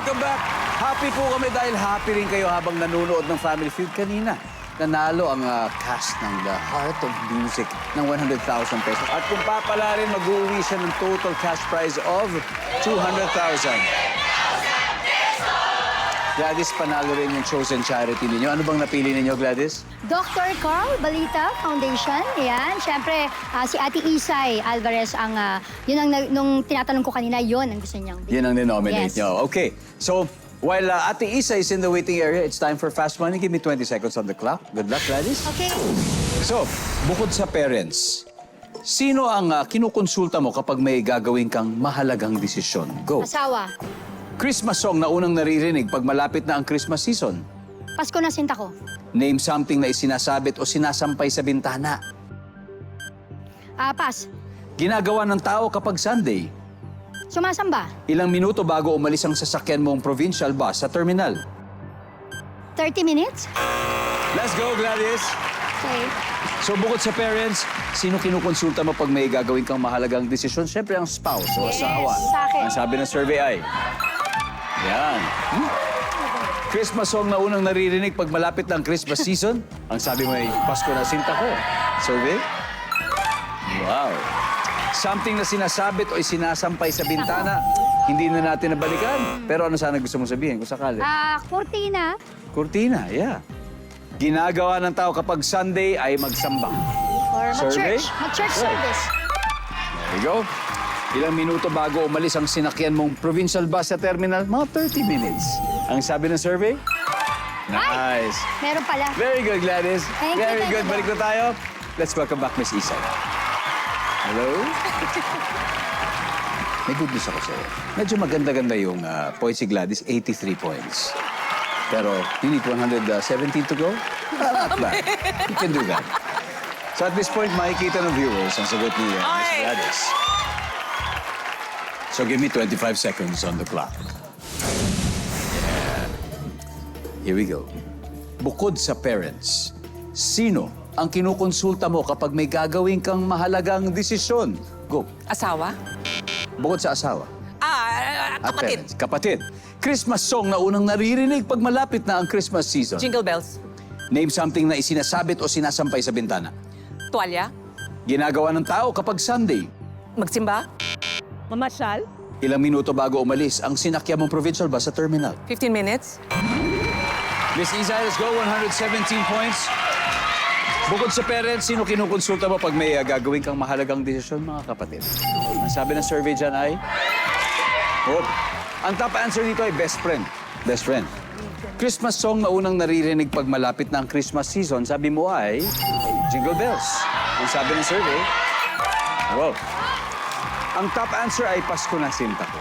welcome back. Happy po kami dahil happy rin kayo habang nanonood ng Family Feud kanina. Nanalo ang cast ng The Heart of Music ng 100,000 pesos. At kung papalarin, mag-uwi siya ng total cash prize of 200,000. Gladys, panalo rin yung chosen charity ninyo. Ano bang napili ninyo, Gladys? Dr. Carl Balita Foundation. Yan. Siyempre, si Ate Isay Alvarez ang, yun ang, nung tinatanong ko kanina, yun ang gusto niyang. Yan ang denominate Yes. nyo. Okay. So, while Ate Isa is in the waiting area, it's time for Fast Money. Give me 20 seconds on the clock. Good luck, Gladys. Okay. So, bukod sa parents, sino ang kinukonsulta mo kapag may gagawin kang mahalagang desisyon? Go. Asawa. Christmas song na unang naririnig pag malapit na ang Christmas season. Pasko na sinta ko. Name something na isinasabit o sinasampay sa bintana. Pas. Ginagawa ng tao kapag Sunday. Sumasamba. Ilang minuto bago umalis ang sasakyan mong provincial bus sa terminal. 30 minutes. Let's go, Gladys! Okay. So bukod sa parents, sino kinukonsulta mo pag may gagawin kang mahalagang desisyon? Siyempre ang spouse o Yes, asawa. sa akin. Ang sabi ng survey ay... Yan. Christmas song na unang naririnig pag malapit na ang Christmas season? Ang sabi mo ay, Pasko na sinta ko. Survey? Wow. Something na sinasabit o sinasampay sa bintana, hindi na natin nabalikan. Pero ano sana gusto mong sabihin kung sakali? Cortina. Kurtina, yeah. Ginagawa ng tao kapag Sunday ay magsamba. Or Survey? mag-church. Mag-church service. There you go. Ilang minuto bago umalis ang sinakyan mong provincial bus sa terminal? Mga 30 minutes. Ang sabi ng survey? Nice. Meron pala. Very good, Gladys. Thank you, Very thank good. you. Balik na tayo. Let's welcome back Miss Isay. Hello? May good news ako sa'yo. Medyo maganda-ganda yung points si Gladys, 83 points. Pero you need 117 to go? Not bad. You can do that. So at this point, makikita ng viewers ang sagot ni Miss Gladys. So give me 25 seconds on the clock. Yeah. Here we go. Bukod sa parents, sino ang kinukonsulta mo kapag may gagawin kang mahalagang desisyon? Go. Asawa? Bukod sa asawa. At Kapatid. parents. Kapatid. Christmas song na unang naririnig pag malapit na ang Christmas season. Jingle bells. Name something na isinasabit o sinasampay sa bintana. Tuwalya. Ginagawa ng tao kapag Sunday. Magsimba. Mamasyal. Ilang minuto bago umalis ang sinakyan mong provincial bus sa terminal. 15 minutes. Miss Isa, let's go. 117 points. Bukod sa parents, sino kinukonsulta mo pag may gagawin kang mahalagang desisyon, mga kapatid? Ang sabi ng survey dyan ay... Oh, ang top answer dito ay best friend. Best friend. Christmas song na unang naririnig pag malapit na ang Christmas season, sabi mo ay... Jingle bells. Ang sabi ng survey... Wow. Ang top answer ay Pasko na sinta ko.